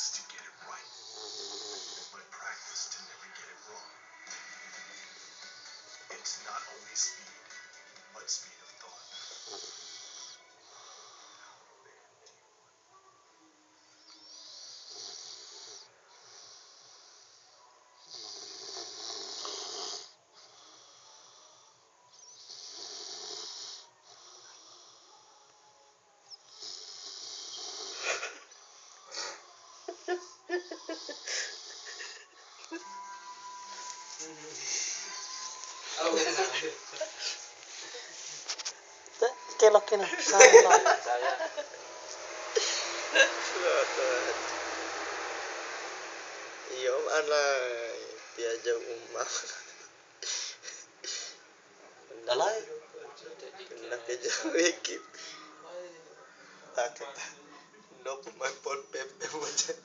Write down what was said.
practice to get it right, but practice to never get it wrong. It's not only speed, but speed of thought. Kelokin salah. Saya Iya mana diajak umah Dalai. kena kejauh ikip tak kita no pemain pon pepe macam